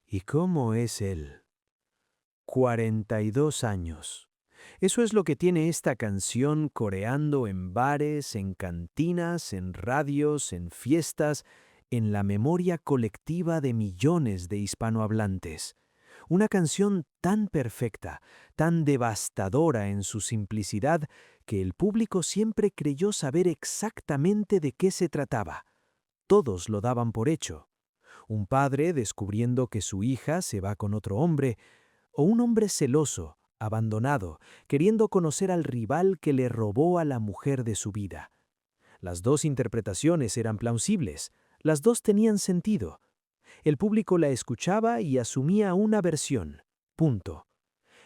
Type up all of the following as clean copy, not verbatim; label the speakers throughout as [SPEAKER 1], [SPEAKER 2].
[SPEAKER 1] ¿Y cómo es él? 42 años. Eso es lo que tiene esta canción coreando en bares, en cantinas, en radios, en fiestas, en la memoria colectiva de millones de hispanohablantes. Una canción tan perfecta, tan devastadora en su simplicidad, que el público siempre creyó saber exactamente de qué se trataba. Todos lo daban por hecho. Un padre descubriendo que su hija se va con otro hombre, o un hombre celoso, abandonado, queriendo conocer al rival que le robó a la mujer de su vida. Las dos interpretaciones eran plausibles, las dos tenían sentido. El público la escuchaba y asumía una versión. Punto.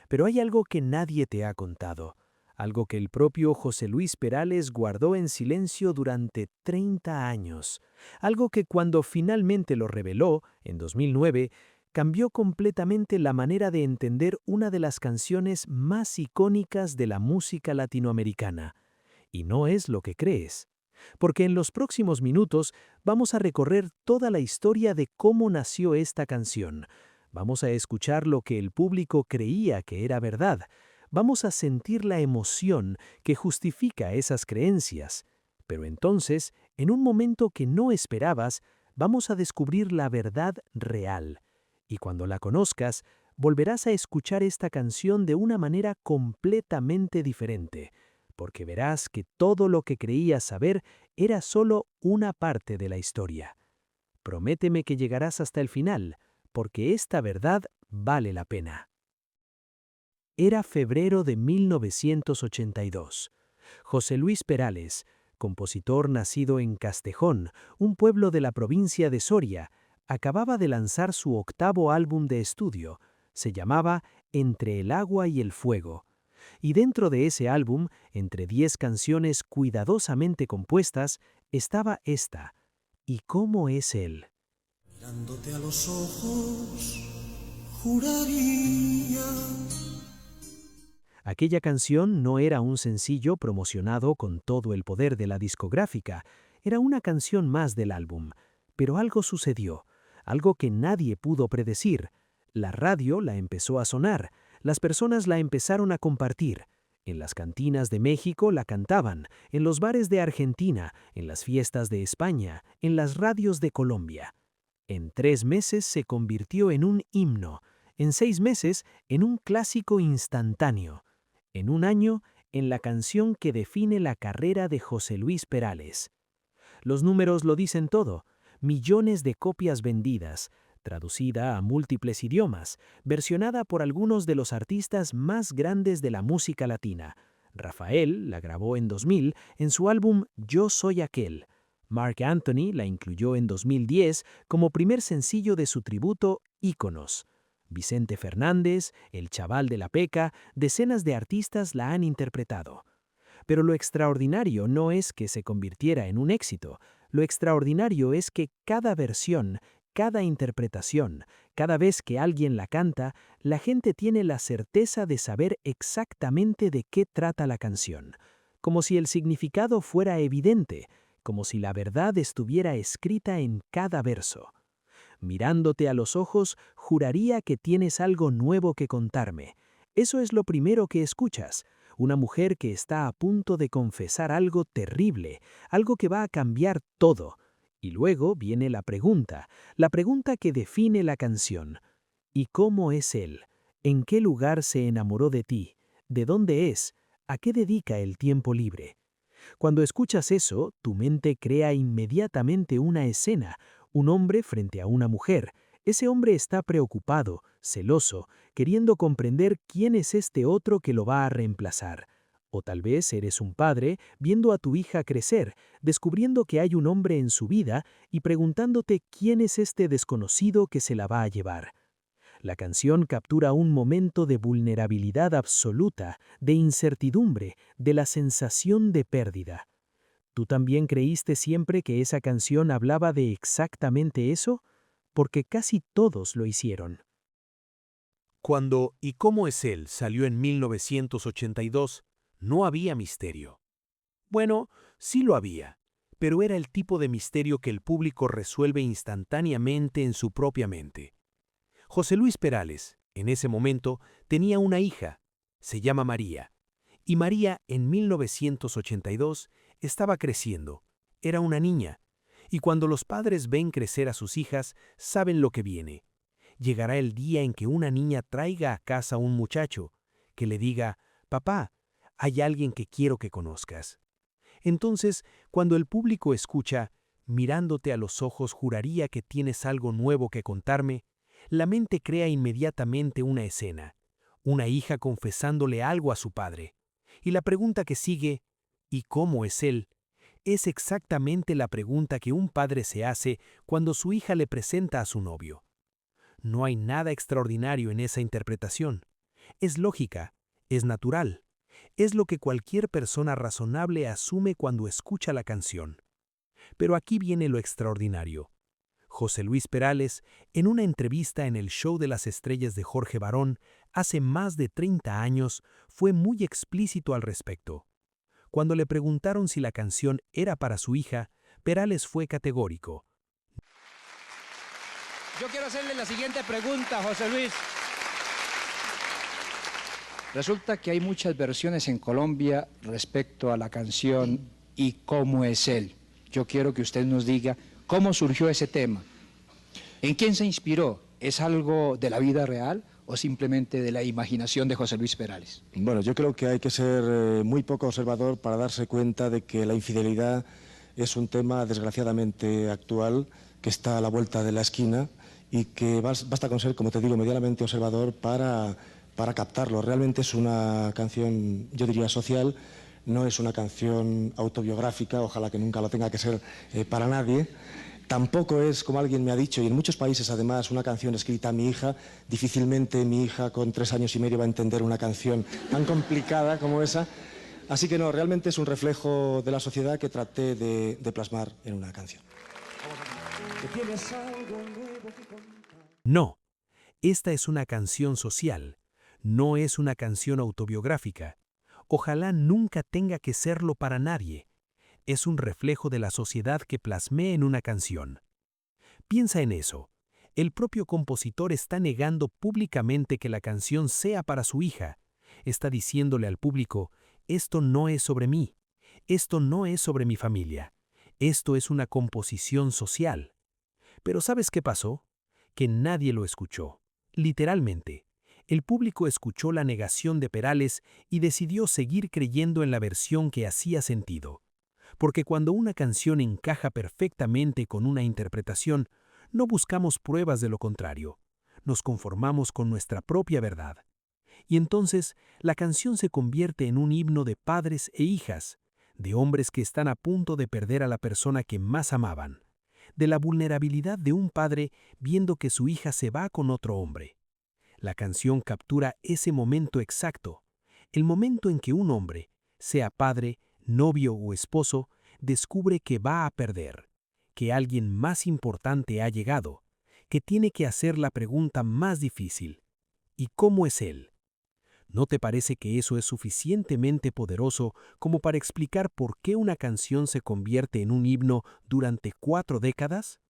[SPEAKER 1] Pero hay algo que nadie te ha contado, algo que el propio José Luis Perales guardó en silencio durante 30 años, algo que cuando finalmente lo reveló, en 2009, cambió completamente la manera de entender una de las canciones más icónicas de la música latinoamericana. Y no es lo que crees. Porque en los próximos minutos vamos a recorrer toda la historia de cómo nació esta canción. Vamos a escuchar lo que el público creía que era verdad. Vamos a sentir la emoción que justifica esas creencias. Pero entonces, en un momento que no esperabas, vamos a descubrir la verdad real. Y cuando la conozcas, volverás a escuchar esta canción de una manera completamente diferente, porque verás que todo lo que creías saber era solo una parte de la historia. Prométeme que llegarás hasta el final, porque esta verdad vale la pena. Era febrero de 1982. José Luis Perales, compositor nacido en Castejón, un pueblo de la provincia de Soria, acababa de lanzar su octavo álbum de estudio. Se llamaba Entre el agua y el fuego. Y dentro de ese álbum, entre 10 canciones cuidadosamente compuestas, estaba esta, ¿Y cómo es él?
[SPEAKER 2] Mirándote a los ojos, juraría.
[SPEAKER 1] Aquella canción no era un sencillo promocionado con todo el poder de la discográfica, era una canción más del álbum. Pero algo sucedió, algo que nadie pudo predecir. La radio la empezó a sonar, las personas la empezaron a compartir. En las cantinas de México la cantaban, en los bares de Argentina, en las fiestas de España, en las radios de Colombia. En 3 meses se convirtió en un himno, en 6 meses en un clásico instantáneo, en un año en la canción que define la carrera de José Luis Perales. Los números lo dicen todo, millones de copias vendidas, traducida a múltiples idiomas, versionada por algunos de los artistas más grandes de la música latina. Rafael la grabó en 2000 en su álbum Yo Soy Aquel. Marc Anthony la incluyó en 2010 como primer sencillo de su tributo Íconos. Vicente Fernández, El Chaval de la Peca, decenas de artistas la han interpretado. Pero lo extraordinario no es que se convirtiera en un éxito, lo extraordinario es que cada versión, cada interpretación, cada vez que alguien la canta, la gente tiene la certeza de saber exactamente de qué trata la canción, como si el significado fuera evidente, como si la verdad estuviera escrita en cada verso. Mirándote a los ojos, juraría que tienes algo nuevo que contarme. Eso es lo primero que escuchas. Una mujer que está a punto de confesar algo terrible, algo que va a cambiar todo. Y luego viene la pregunta que define la canción. ¿Y cómo es él? ¿En qué lugar se enamoró de ti? ¿De dónde es? ¿A qué dedica el tiempo libre? Cuando escuchas eso, tu mente crea inmediatamente una escena, un hombre frente a una mujer. Ese hombre está preocupado, celoso, queriendo comprender quién es este otro que lo va a reemplazar. O tal vez eres un padre viendo a tu hija crecer, descubriendo que hay un hombre en su vida y preguntándote quién es este desconocido que se la va a llevar. La canción captura un momento de vulnerabilidad absoluta, de incertidumbre, de la sensación de pérdida. ¿Tú también creíste siempre que esa canción hablaba de exactamente eso? Porque casi todos lo hicieron.
[SPEAKER 3] Cuando ¿Y cómo es él? Salió en 1982, no había misterio. Bueno, sí lo había, pero era el tipo de misterio que el público resuelve instantáneamente en su propia mente. José Luis Perales, en ese momento, tenía una hija, se llama María, y María en 1982 estaba creciendo, era una niña, y cuando los padres ven crecer a sus hijas, saben lo que viene. Llegará el día en que una niña traiga a casa a un muchacho, que le diga, «Papá, hay alguien que quiero que conozcas». Entonces, cuando el público escucha, «Mirándote a los ojos juraría que tienes algo nuevo que contarme», la mente crea inmediatamente una escena, una hija confesándole algo a su padre. Y la pregunta que sigue, ¿y cómo es él?, es exactamente la pregunta que un padre se hace cuando su hija le presenta a su novio. No hay nada extraordinario en esa interpretación. Es lógica, es natural. Es lo que cualquier persona razonable asume cuando escucha la canción. Pero aquí viene lo extraordinario. José Luis Perales, en una entrevista en el Show de las Estrellas de Jorge Barón, hace más de 30 años, fue muy explícito al respecto. Cuando le preguntaron si la canción era para su hija, Perales fue categórico.
[SPEAKER 4] Yo quiero hacerle la siguiente pregunta, José Luis. Resulta que hay muchas versiones en Colombia respecto a la canción ¿Y cómo es él? Yo quiero que usted nos diga cómo surgió ese tema. ¿En quién se inspiró? ¿Es algo de la vida real o simplemente de la imaginación de José Luis Perales?
[SPEAKER 5] Bueno, yo creo que hay que ser muy poco observador para darse cuenta de que la infidelidad es un tema desgraciadamente actual, que está a la vuelta de la esquina y que basta con ser, como te digo, medianamente observador para captarlo. Realmente es una canción, yo diría, social, no es una canción autobiográfica, ojalá que nunca lo tenga que ser para nadie. Tampoco es, como alguien me ha dicho, y en muchos países además, una canción escrita a mi hija. Difícilmente mi hija con 3 años y medio va a entender una canción tan complicada como esa. Así que no, realmente es un reflejo de la sociedad que traté de plasmar en una canción.
[SPEAKER 1] No, esta es una canción social, no es una canción autobiográfica. Ojalá nunca tenga que serlo para nadie. Es un reflejo de la sociedad que plasmé en una canción. Piensa en eso. El propio compositor está negando públicamente que la canción sea para su hija. Está diciéndole al público, esto no es sobre mí, esto no es sobre mi familia, esto es una composición social. Pero ¿sabes qué pasó? Que nadie lo escuchó. Literalmente. El público escuchó la negación de Perales y decidió seguir creyendo en la versión que hacía sentido. Porque cuando una canción encaja perfectamente con una interpretación, no buscamos pruebas de lo contrario. Nos conformamos con nuestra propia verdad. Y entonces, la canción se convierte en un himno de padres e hijas, de hombres que están a punto de perder a la persona que más amaban, de la vulnerabilidad de un padre viendo que su hija se va con otro hombre. La canción captura ese momento exacto, el momento en que un hombre, sea padre, novio o esposo, descubre que va a perder, que alguien más importante ha llegado, que tiene que hacer la pregunta más difícil. ¿Y cómo es él? ¿No te parece que eso es suficientemente poderoso como para explicar por qué una canción se convierte en un himno durante 4 décadas?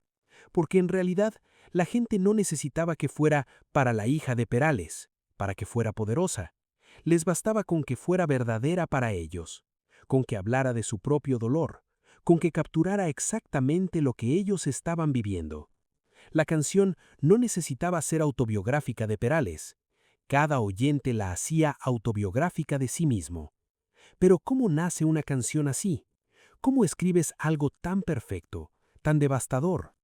[SPEAKER 1] Porque en realidad la gente no necesitaba que fuera para la hija de Perales, para que fuera poderosa. Les bastaba con que fuera verdadera para ellos, con que hablara de su propio dolor, con que capturara exactamente lo que ellos estaban viviendo. La canción no necesitaba ser autobiográfica de Perales. Cada oyente la hacía autobiográfica de sí mismo. Pero ¿cómo nace una canción así? ¿Cómo escribes algo tan perfecto, tan devastador?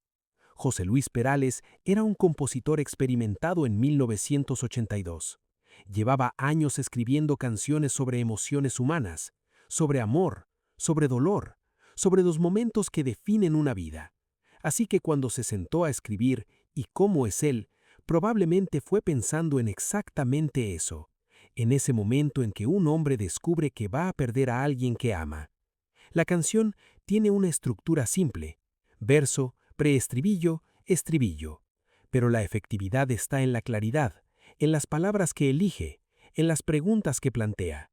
[SPEAKER 1] José Luis Perales era un compositor experimentado en 1982. Llevaba años escribiendo canciones sobre emociones humanas, sobre amor, sobre dolor, sobre los momentos que definen una vida. Así que cuando se sentó a escribir ¿Y cómo es él?, probablemente fue pensando en exactamente eso, en ese momento en que un hombre descubre que va a perder a alguien que ama. La canción tiene una estructura simple: verso, preestribillo, estribillo. Pero la efectividad está en la claridad, en las palabras que elige, en las preguntas que plantea.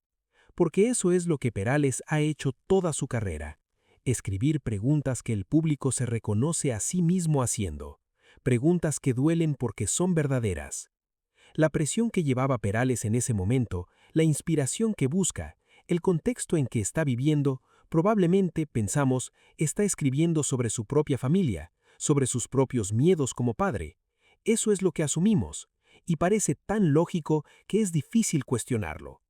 [SPEAKER 1] Porque eso es lo que Perales ha hecho toda su carrera: escribir preguntas que el público se reconoce a sí mismo haciendo.
[SPEAKER 3] preguntas que duelen porque son verdaderas. La presión que llevaba Perales en ese momento, la inspiración que busca, el contexto en que está viviendo, probablemente, pensamos, está escribiendo sobre su propia familia, sobre sus propios miedos como padre. Eso es lo que asumimos, y parece tan lógico que es difícil cuestionarlo.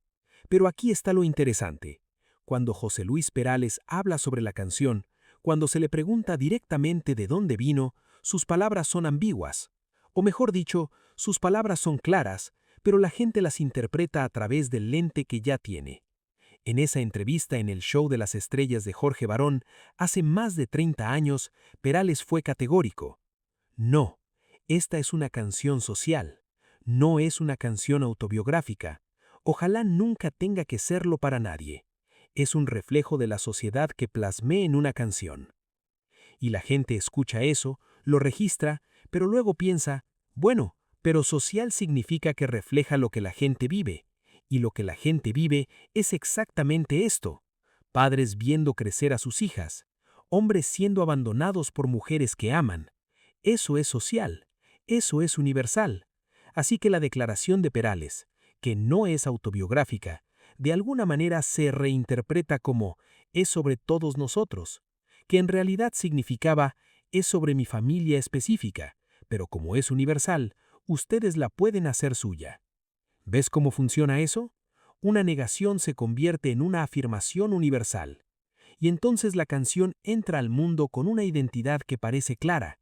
[SPEAKER 3] Pero aquí está lo interesante. Cuando José Luis Perales habla sobre la canción, cuando se le pregunta directamente de dónde vino, sus palabras son ambiguas. O mejor dicho, sus palabras son claras, pero la gente las interpreta a través del lente que ya tiene. En esa entrevista en el Show de las Estrellas de Jorge Barón, hace más de 30 años, Perales fue categórico. No, esta es una canción social. No es una canción autobiográfica. Ojalá nunca tenga que serlo para nadie. Es un reflejo de la sociedad que plasmé en una canción. Y la gente escucha eso, lo registra, pero luego piensa, bueno, pero social significa que refleja lo que la gente vive. Y lo que la gente vive es exactamente esto. Padres viendo crecer a sus hijas, hombres siendo abandonados por mujeres que aman. Eso es social, eso es universal. Así que la declaración de Perales, que no es autobiográfica, de alguna manera se reinterpreta como es sobre todos nosotros, que en realidad significaba es sobre mi familia específica, pero como es universal, ustedes la pueden hacer suya. ¿Ves cómo funciona eso? Una negación se convierte en una afirmación universal. Y entonces la canción entra al mundo con una identidad que parece clara.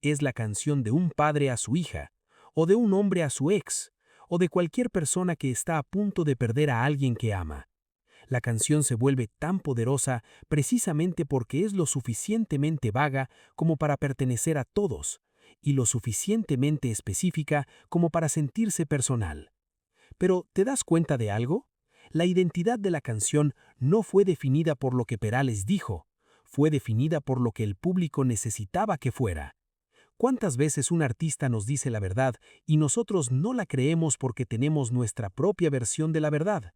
[SPEAKER 3] Es la canción de un padre a su hija, o de un hombre a su ex, o de cualquier persona que está a punto de perder a alguien que ama. La canción se vuelve tan poderosa precisamente porque es lo suficientemente vaga como para pertenecer a todos, y lo suficientemente específica como para sentirse personal. Pero, ¿te das cuenta de algo? La identidad de la canción no fue definida por lo que Perales dijo, fue definida por lo que el público necesitaba que fuera. ¿Cuántas veces un artista nos dice la verdad y nosotros no la creemos porque tenemos nuestra propia versión de la verdad?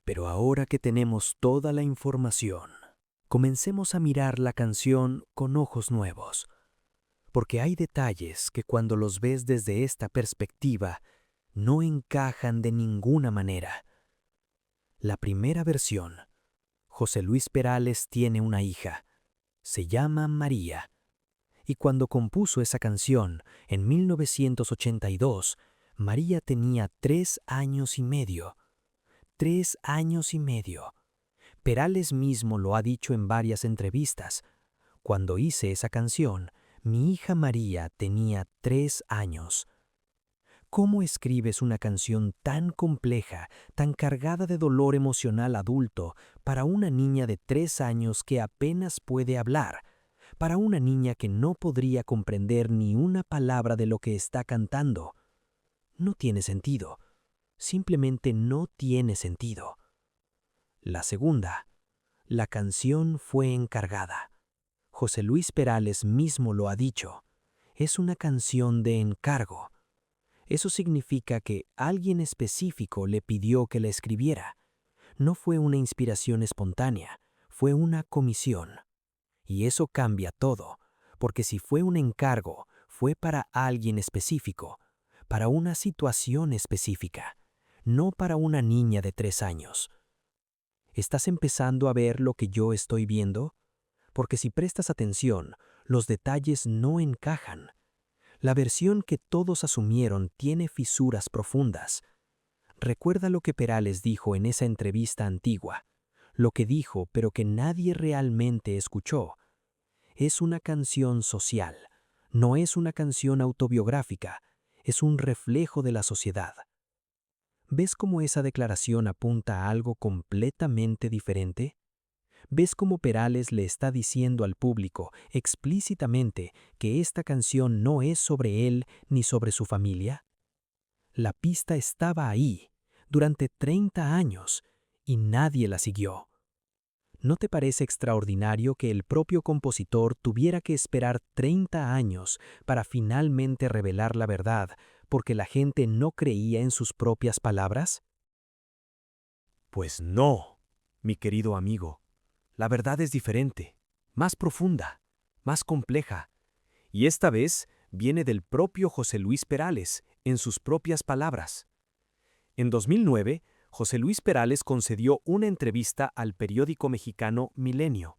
[SPEAKER 1] Pero ahora que tenemos toda la información, comencemos a mirar la canción con ojos nuevos. Porque hay detalles que cuando los ves desde esta perspectiva, no encajan de ninguna manera. La primera versión. José Luis Perales tiene una hija. Se llama María. Y cuando compuso esa canción, en 1982, María tenía 3 años y medio. 3 años y medio. Perales mismo lo ha dicho en varias entrevistas. Cuando hice esa canción, mi hija María tenía 3 años. ¿Cómo escribes una canción tan compleja, tan cargada de dolor emocional adulto, para una niña de 3 años que apenas puede hablar? Para una niña que no podría comprender ni una palabra de lo que está cantando. No tiene sentido. Simplemente no tiene sentido. La segunda. La canción fue encargada. José Luis Perales mismo lo ha dicho. Es una canción de encargo. Eso significa que alguien específico le pidió que la escribiera. No fue una inspiración espontánea, fue una comisión. Y eso cambia todo, porque si fue un encargo, fue para alguien específico, para una situación específica, no para una niña de 3 años. ¿Estás empezando a ver lo que yo estoy viendo? Porque si prestas atención, los detalles no encajan. La versión que todos asumieron tiene fisuras profundas. Recuerda lo que Perales dijo en esa entrevista antigua, lo que dijo pero que nadie realmente escuchó. Es una canción social, no es una canción autobiográfica, es un reflejo de la sociedad. ¿Ves cómo esa declaración apunta a algo completamente diferente? ¿Ves cómo Perales le está diciendo al público explícitamente que esta canción no es sobre él ni sobre su familia? La pista estaba ahí, durante 30 años, y nadie la siguió. ¿No te parece extraordinario que el propio compositor tuviera que esperar 30 años para finalmente revelar la verdad porque la gente no creía en sus propias palabras?
[SPEAKER 3] Pues no, mi querido amigo. La verdad es diferente, más profunda, más compleja, Y esta vez viene del propio José Luis Perales, en sus propias palabras. En 2009, José Luis Perales concedió una entrevista al periódico mexicano Milenio,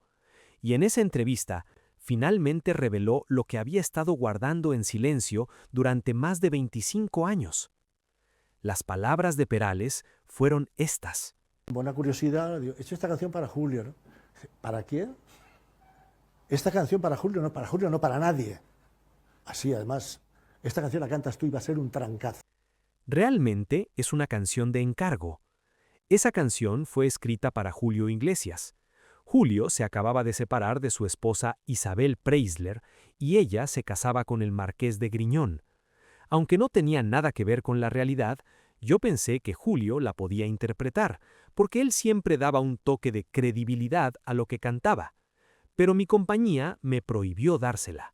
[SPEAKER 3] y en esa entrevista finalmente reveló lo que había estado guardando en silencio durante más de 25 años. Las palabras de Perales fueron estas.
[SPEAKER 6] Buena curiosidad, digo, he hecho esta canción para Julio, ¿no? ¿Para quién? Esta canción para Julio, no para nadie. Así, además, esta canción la cantas tú y va a ser un trancazo.
[SPEAKER 3] Realmente es una canción de encargo. Esa canción fue escrita para Julio Iglesias. Julio se acababa de separar de su esposa Isabel Preisler y ella se casaba con el marqués de Griñón. Aunque no tenía nada que ver con la realidad, yo pensé que Julio la podía interpretar, porque él siempre daba un toque de credibilidad a lo que cantaba. Pero mi compañía me prohibió dársela.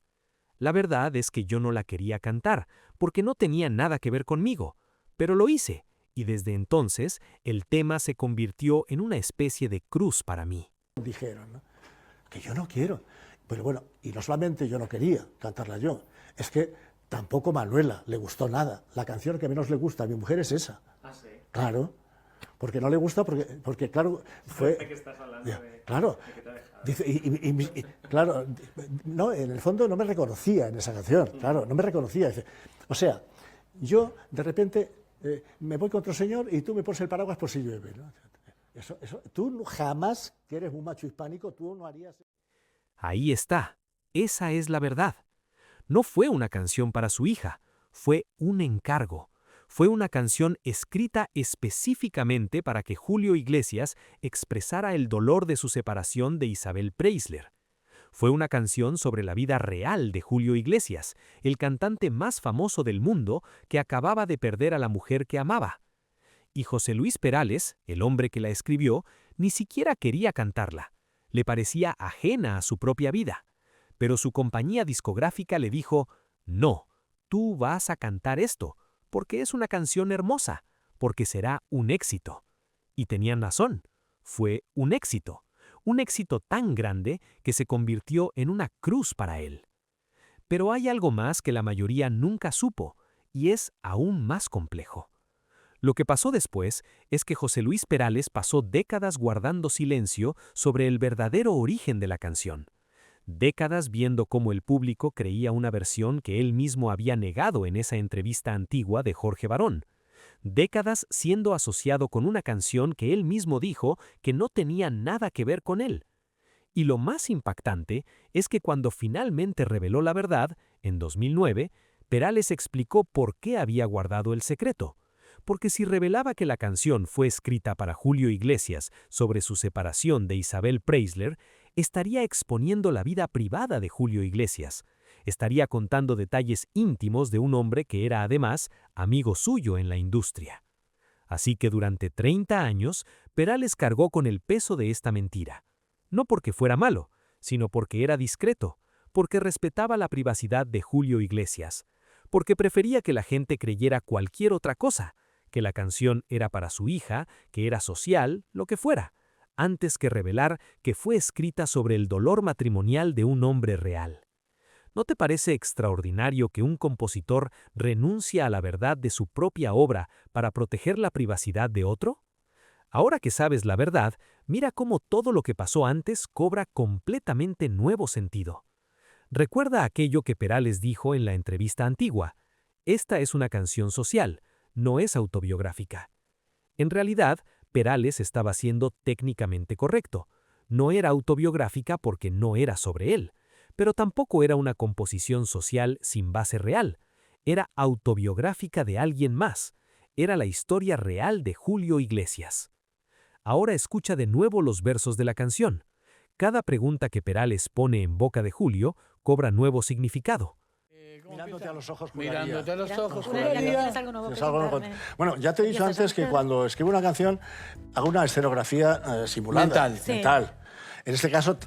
[SPEAKER 3] La verdad es que yo no la quería cantar, porque no tenía nada que ver conmigo, pero lo hice, y desde entonces el tema se convirtió en una especie de cruz para mí.
[SPEAKER 6] Dijeron, ¿no? Que yo no quiero. Pero bueno, y no solamente yo no quería cantarla yo, es que tampoco Manuela le gustó nada. La canción que menos le gusta a mi mujer es esa.
[SPEAKER 7] ¿Ah, sí?
[SPEAKER 6] Claro, porque no le gusta, porque claro, fue...
[SPEAKER 7] ¿De qué estás hablando?
[SPEAKER 6] Claro,
[SPEAKER 7] ¿De qué te ha dejado?
[SPEAKER 6] dice, claro, no, en el fondo no me reconocía en esa canción, claro, no me reconocía. Dice, o sea, yo de repente me voy con otro señor y tú me pones el paraguas por si llueve, ¿no? Eso, tú jamás, que eres un macho hispánico, tú no harías...
[SPEAKER 3] Ahí está, esa es la verdad. No fue una canción para su hija, fue un encargo. Fue una canción escrita específicamente para que Julio Iglesias expresara el dolor de su separación de Isabel Preisler. Fue una canción sobre la vida real de Julio Iglesias, el cantante más famoso del mundo que acababa de perder a la mujer que amaba. Y José Luis Perales, el hombre que la escribió, ni siquiera quería cantarla. Le parecía ajena a su propia vida. Pero su compañía discográfica le dijo, no, tú vas a cantar esto, porque es una canción hermosa, porque será un éxito. Y tenían razón, fue un éxito tan grande que se convirtió en una cruz para él. Pero hay algo más que la mayoría nunca supo, y es aún más complejo. Lo que pasó después es que José Luis Perales pasó décadas guardando silencio sobre el verdadero origen de la canción. Décadas viendo cómo el público creía una versión que él mismo había negado en esa entrevista antigua de Jorge Barón. Décadas siendo asociado con una canción que él mismo dijo que no tenía nada que ver con él. Y lo más impactante es que cuando finalmente reveló la verdad, en 2009, Perales explicó por qué había guardado el secreto. Porque si revelaba que la canción fue escrita para Julio Iglesias sobre su separación de Isabel Preisler, estaría exponiendo la vida privada de Julio Iglesias. Estaría contando detalles íntimos de un hombre que era además amigo suyo en la industria. Así que durante 30 años, Perales cargó con el peso de esta mentira. No porque fuera malo, sino porque era discreto, porque respetaba la privacidad de Julio Iglesias, porque prefería que la gente creyera cualquier otra cosa, que la canción era para su hija, que era social, lo que fuera, antes que revelar que fue escrita sobre el dolor matrimonial de un hombre real. ¿No te parece extraordinario que un compositor renuncie a la verdad de su propia obra para proteger la privacidad de otro? Ahora que sabes la verdad, mira cómo todo lo que pasó antes cobra completamente nuevo sentido. Recuerda aquello que Perales dijo en la entrevista antigua. Esta es una canción social, no es autobiográfica. En realidad, Perales estaba siendo técnicamente correcto. No era autobiográfica porque no era sobre él, pero tampoco era una composición social sin base real. Era autobiográfica de alguien más. Era la historia real de Julio Iglesias. Ahora escucha de nuevo los versos de la canción. Cada pregunta que Perales pone en boca de Julio cobra nuevo significado.
[SPEAKER 6] Mirándote a los ojos,
[SPEAKER 8] Mirándote a los ojos,
[SPEAKER 9] ¿Tienes algo nuevo que
[SPEAKER 6] Es algo nuevo.
[SPEAKER 9] contarme?
[SPEAKER 6] Bueno, ya te he dicho
[SPEAKER 9] ¿Empiezas
[SPEAKER 6] antes
[SPEAKER 9] a
[SPEAKER 6] que
[SPEAKER 9] cantar?
[SPEAKER 6] cuando escribo una canción hago una escenografía simulada.
[SPEAKER 8] Mental.
[SPEAKER 9] Sí.
[SPEAKER 6] Mental. En este caso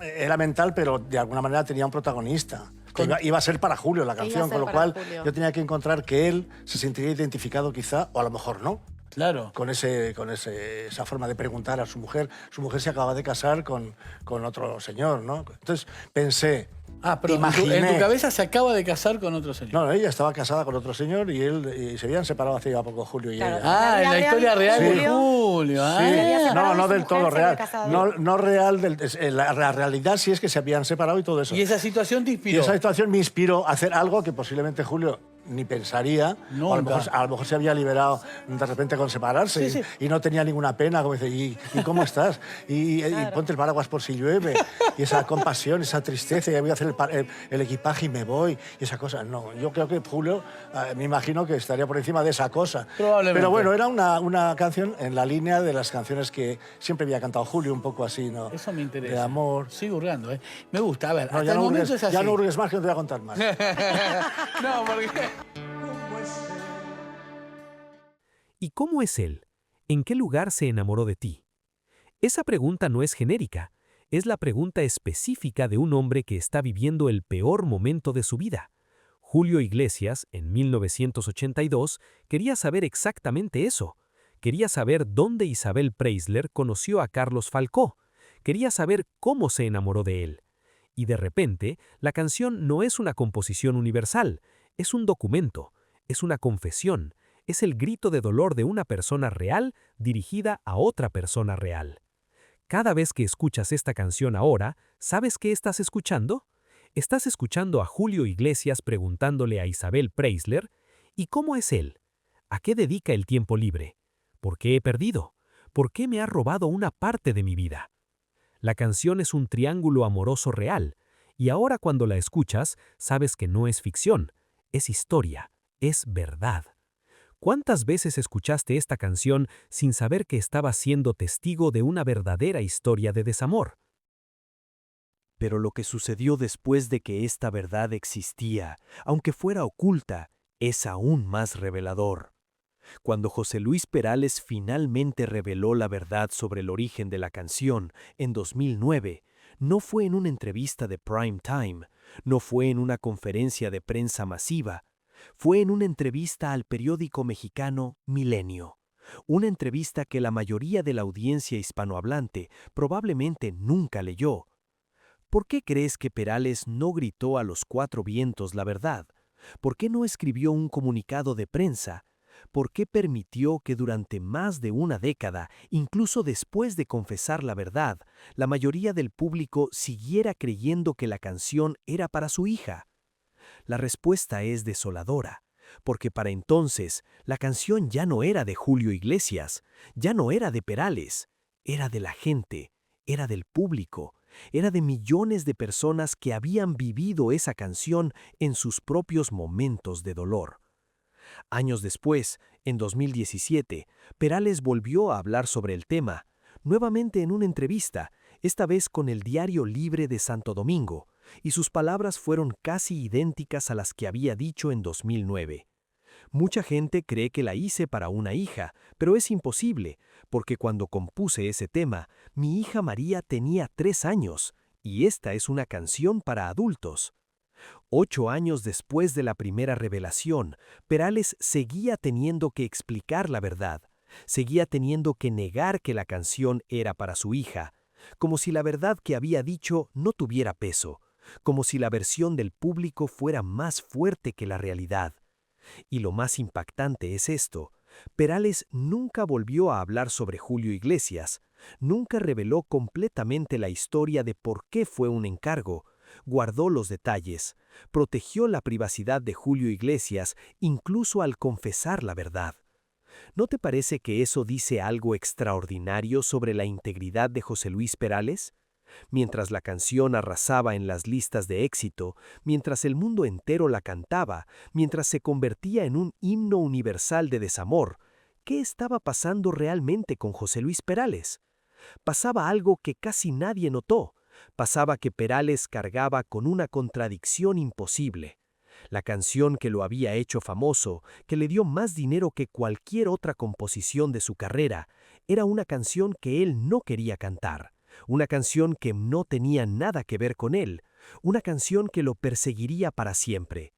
[SPEAKER 6] era mental, pero de alguna manera tenía un protagonista. Que iba a ser para Julio la
[SPEAKER 9] Que iba a
[SPEAKER 6] canción,
[SPEAKER 9] ser
[SPEAKER 6] con lo
[SPEAKER 9] para
[SPEAKER 6] cual
[SPEAKER 9] Julio.
[SPEAKER 6] yo tenía que encontrar que él se sentiría identificado quizá, o a lo mejor no,
[SPEAKER 8] Claro.
[SPEAKER 6] con esa forma de preguntar a su mujer. Su mujer se acaba de casar con otro señor, ¿no? Entonces pensé,
[SPEAKER 7] Ah, pero en tu cabeza se acaba de casar con otro señor.
[SPEAKER 6] No, ella estaba casada con otro señor y se habían separado hace ya poco Julio y
[SPEAKER 8] Claro.
[SPEAKER 6] ella.
[SPEAKER 7] Ah, en la historia real de
[SPEAKER 8] Julio.
[SPEAKER 7] Julio.
[SPEAKER 6] Sí,
[SPEAKER 7] Ah.
[SPEAKER 8] separado
[SPEAKER 6] no
[SPEAKER 8] de su
[SPEAKER 6] del
[SPEAKER 8] mujer,
[SPEAKER 6] todo
[SPEAKER 8] se había
[SPEAKER 6] real.
[SPEAKER 8] casado.
[SPEAKER 6] No real, la realidad sí es que se habían separado y todo eso.
[SPEAKER 7] Y esa situación te
[SPEAKER 6] Y
[SPEAKER 7] inspiró.
[SPEAKER 6] esa situación me inspiró a hacer algo que posiblemente Julio ni pensaría.
[SPEAKER 7] Nunca.
[SPEAKER 6] O a lo mejor se había liberado de repente con separarse
[SPEAKER 7] Sí, sí.
[SPEAKER 6] y no tenía ninguna pena. Como dice, ¿y cómo estás? Y ponte el paraguas por si llueve. Y esa compasión, esa tristeza, y voy a hacer el equipaje y me voy. Y esa cosa. No, yo creo que Julio, me imagino que estaría por encima de esa cosa.
[SPEAKER 7] Probablemente.
[SPEAKER 6] Pero bueno, era una canción en la línea de las canciones que siempre había cantado Julio, un poco así, ¿no?
[SPEAKER 7] Eso me interesa.
[SPEAKER 6] De amor.
[SPEAKER 7] Sigo hurgando, ¿eh? Me gusta. A ver,
[SPEAKER 6] No,
[SPEAKER 7] hasta el momento es así.
[SPEAKER 6] ya no hurgues más, que no te voy a contar más.
[SPEAKER 7] No, porque...
[SPEAKER 1] ¿Y cómo es él? ¿En qué lugar se enamoró de ti? Esa pregunta no es genérica, es la pregunta específica de un hombre que está viviendo el peor momento de su vida. Julio Iglesias, en 1982, quería saber exactamente eso. Quería saber dónde Isabel Preisler conoció a Carlos Falcó. Quería saber cómo se enamoró de él. Y de repente, la canción no es una composición universal, es un documento, es una confesión, es el grito de dolor de una persona real dirigida a otra persona real. Cada vez que escuchas esta canción ahora, ¿sabes qué estás escuchando? Estás escuchando a Julio Iglesias preguntándole a Isabel Preisler, ¿y cómo es él? ¿A qué dedica el tiempo libre? ¿Por qué he perdido? ¿Por qué me ha robado una parte de mi vida? La canción es un triángulo amoroso real, y ahora cuando la escuchas, sabes que no es ficción, es historia, es verdad. ¿Cuántas veces escuchaste esta canción sin saber que estabas siendo testigo de una verdadera historia de desamor?
[SPEAKER 3] Pero lo que sucedió después de que esta verdad existía, aunque fuera oculta, es aún más revelador. Cuando José Luis Perales finalmente reveló la verdad sobre el origen de la canción en 2009, no fue en una entrevista de prime time, no fue en una conferencia de prensa masiva, fue en una entrevista al periódico mexicano Milenio, una entrevista que la mayoría de la audiencia hispanohablante probablemente nunca leyó. ¿Por qué crees que Perales no gritó a los cuatro vientos la verdad? ¿Por qué no escribió un comunicado de prensa? ¿Por qué permitió que durante más de una década, incluso después de confesar la verdad, la mayoría del público siguiera creyendo que la canción era para su hija? La respuesta es desoladora, porque para entonces la canción ya no era de Julio Iglesias, ya no era de Perales, era de la gente, era del público, era de millones de personas que habían vivido esa canción en sus propios momentos de dolor. Años después, en 2017, Perales volvió a hablar sobre el tema, nuevamente en una entrevista, esta vez con el Diario Libre de Santo Domingo, y sus palabras fueron casi idénticas a las que había dicho en 2009. Mucha gente cree que la hice para una hija, pero es imposible, porque cuando compuse ese tema, mi hija María tenía 3 años, y esta es una canción para adultos. 8 años después de la primera revelación, Perales seguía teniendo que explicar la verdad, seguía teniendo que negar que la canción era para su hija, como si la verdad que había dicho no tuviera peso, como si la versión del público fuera más fuerte que la realidad. Y lo más impactante es esto: Perales nunca volvió a hablar sobre Julio Iglesias, nunca reveló completamente la historia de por qué fue un encargo, guardó los detalles, protegió la privacidad de Julio Iglesias incluso al confesar la verdad. ¿No te parece que eso dice algo extraordinario sobre la integridad de José Luis Perales? Mientras la canción arrasaba en las listas de éxito, mientras el mundo entero la cantaba, mientras se convertía en un himno universal de desamor, ¿qué estaba pasando realmente con José Luis Perales? Pasaba algo que casi nadie notó. Pasaba que Perales cargaba con una contradicción imposible. La canción que lo había hecho famoso, que le dio más dinero que cualquier otra composición de su carrera, era una canción que él no quería cantar, una canción que no tenía nada que ver con él, una canción que lo perseguiría para siempre.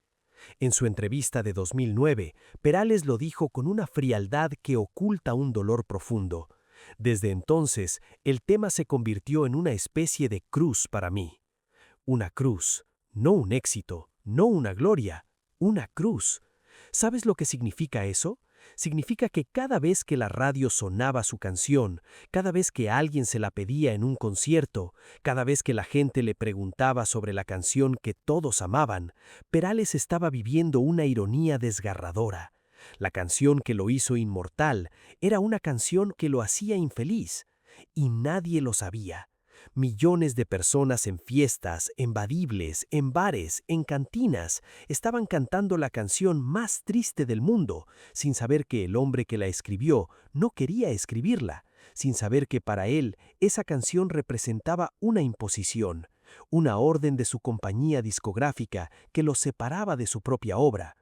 [SPEAKER 3] En su entrevista de 2009, Perales lo dijo con una frialdad que oculta un dolor profundo. Desde entonces, el tema se convirtió en una especie de cruz para mí. Una cruz,
[SPEAKER 1] No un éxito, no una gloria, una cruz. ¿Sabes lo que significa eso? Significa que cada vez que la radio sonaba su canción, cada vez que alguien se la pedía en un concierto, cada vez que la gente le preguntaba sobre la canción que todos amaban, Perales estaba viviendo una ironía desgarradora. La canción que lo hizo inmortal era una canción que lo hacía infeliz, y nadie lo sabía. Millones de personas en fiestas, en badibles, en bares, en cantinas, estaban cantando la canción más triste del mundo, sin saber que el hombre que la escribió no quería escribirla, sin saber que para él esa canción representaba una imposición, una orden de su compañía discográfica que lo separaba de su propia obra.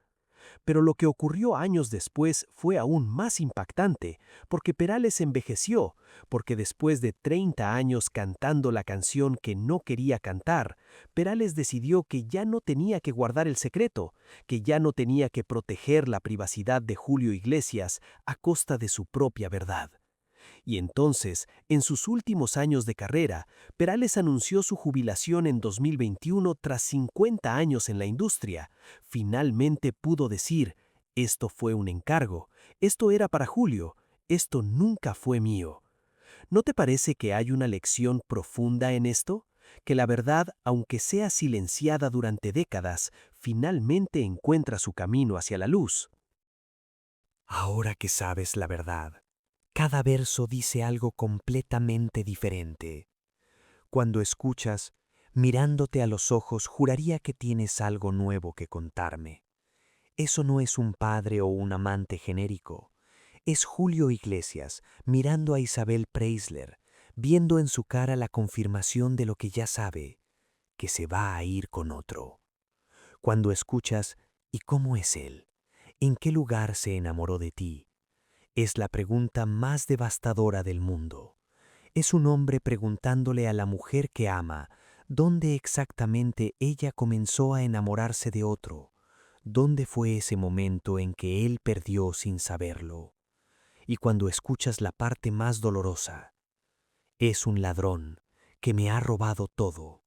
[SPEAKER 1] Pero lo que ocurrió años después fue aún más impactante, porque Perales envejeció, porque después de 30 años cantando la canción que no quería cantar, Perales decidió que ya no tenía que guardar el secreto, que ya no tenía que proteger la privacidad de Julio Iglesias a costa de su propia verdad. Y entonces, en sus últimos años de carrera, Perales anunció su jubilación en 2021 tras 50 años en la industria. Finalmente pudo decir, esto fue un encargo, esto era para Julio, esto nunca fue mío. ¿No te parece que hay una lección profunda en esto? Que la verdad, aunque sea silenciada durante décadas, finalmente encuentra su camino hacia la luz.
[SPEAKER 3] Ahora que sabes la verdad, cada verso dice algo completamente diferente. Cuando escuchas, mirándote a los ojos, juraría que tienes algo nuevo que contarme. Eso no es un padre o un amante genérico. Es Julio Iglesias mirando a Isabel Preisler, viendo en su cara la confirmación de lo que ya sabe, que se va a ir con otro. Cuando escuchas, ¿y cómo es él? ¿En qué lugar se enamoró de ti? Es la pregunta más devastadora del mundo. Es un hombre preguntándole a la mujer que ama, ¿dónde exactamente ella comenzó a enamorarse de otro? ¿Dónde fue ese momento en que él perdió sin saberlo? Y cuando escuchas la parte más dolorosa, es un ladrón que me ha robado todo.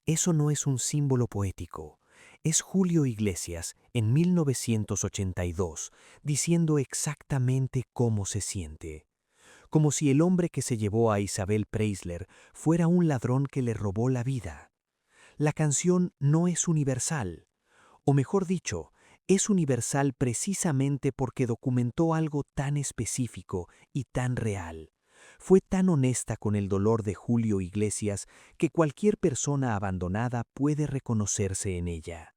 [SPEAKER 3] Eso no es un símbolo poético. Es Julio Iglesias en 1982 diciendo exactamente cómo se siente. Como si el hombre que se llevó a Isabel Preisler fuera un ladrón que le robó la vida. La canción no es universal. O mejor dicho, es universal precisamente porque documentó algo tan específico y tan real. Fue tan honesta con el dolor de Julio Iglesias que cualquier persona abandonada puede reconocerse en ella.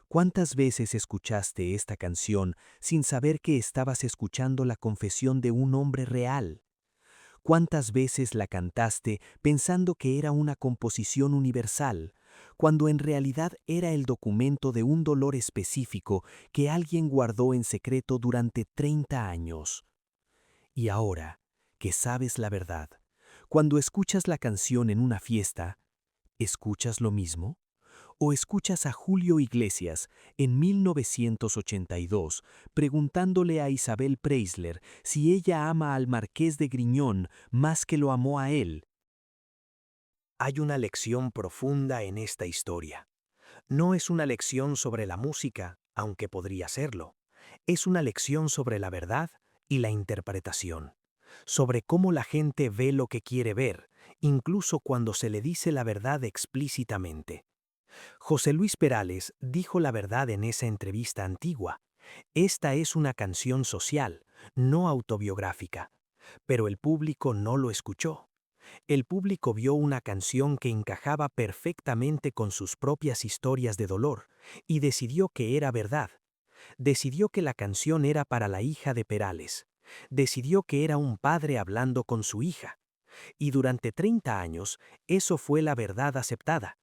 [SPEAKER 3] ¿Cuántas veces escuchaste esta canción sin saber que estabas escuchando la confesión de un hombre real? ¿Cuántas veces la cantaste pensando que era una composición universal, cuando en realidad era el documento de un dolor específico que alguien guardó en secreto durante 30 años? Y ahora, que sabes la verdad, cuando escuchas la canción en una fiesta, ¿escuchas lo mismo? ¿O escuchas a Julio Iglesias en 1982 preguntándole a Isabel Preisler si ella ama al Marqués de Griñón más que lo amó a él? Hay una lección profunda en esta historia. No es una lección sobre la música, aunque podría serlo. Es una lección sobre la verdad y la interpretación, sobre cómo la gente ve lo que quiere ver, incluso cuando se le dice la verdad explícitamente. José Luis Perales dijo la verdad en esa entrevista antigua. Esta es una canción social, no autobiográfica. Pero el público no lo escuchó. El público vio una canción que encajaba perfectamente con sus propias historias de dolor y decidió que era verdad. Decidió que la canción era para la hija de Perales. Decidió que era un padre hablando con su hija. Y durante 30 años, eso fue la verdad aceptada.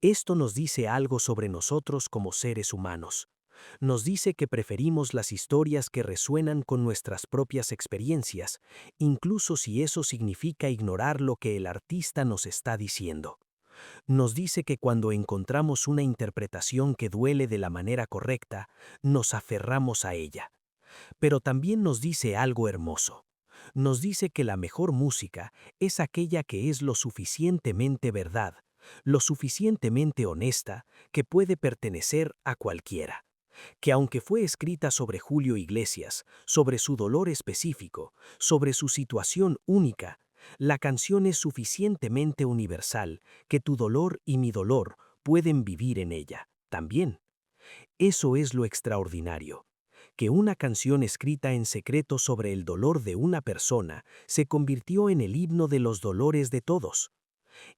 [SPEAKER 3] Esto nos dice algo sobre nosotros como seres humanos. Nos dice que preferimos las historias que resuenan con nuestras propias experiencias, incluso si eso significa ignorar lo que el artista nos está diciendo. Nos dice que cuando encontramos una interpretación que duele de la manera correcta, nos aferramos a ella. Pero también nos dice algo hermoso. Nos dice que la mejor música es aquella que es lo suficientemente verdad,
[SPEAKER 1] lo suficientemente honesta que puede pertenecer a cualquiera. Que aunque fue escrita sobre Julio Iglesias, sobre su dolor específico, sobre su situación única, la canción es suficientemente universal que tu dolor y mi dolor pueden vivir en ella, también. Eso es lo extraordinario, que una canción escrita en secreto sobre el dolor de una persona se convirtió en el himno de los dolores de todos.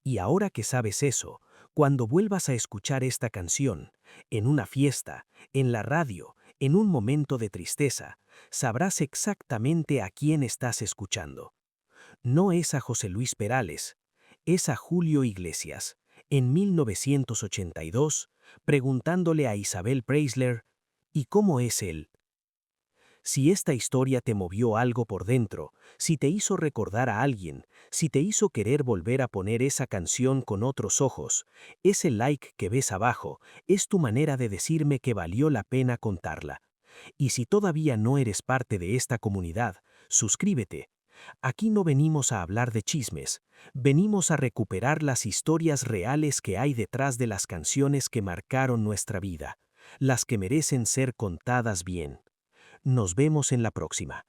[SPEAKER 1] Y ahora que sabes eso, cuando vuelvas a escuchar esta canción, en una fiesta, en la radio, en un momento de tristeza, sabrás exactamente a quién estás escuchando. No es a José Luis Perales, es a Julio Iglesias, en 1982, preguntándole a Isabel Preisler, ¿y cómo es él? Si esta historia te movió algo por dentro, si te hizo recordar a alguien, si te hizo querer volver a poner esa canción con otros ojos, ese like que ves abajo es tu manera de decirme que valió la pena contarla. Y si todavía no eres parte de esta comunidad, suscríbete. Aquí no venimos a hablar de chismes, venimos a recuperar las historias reales que hay detrás de las canciones que marcaron nuestra vida, las que merecen ser contadas bien. Nos vemos en la próxima.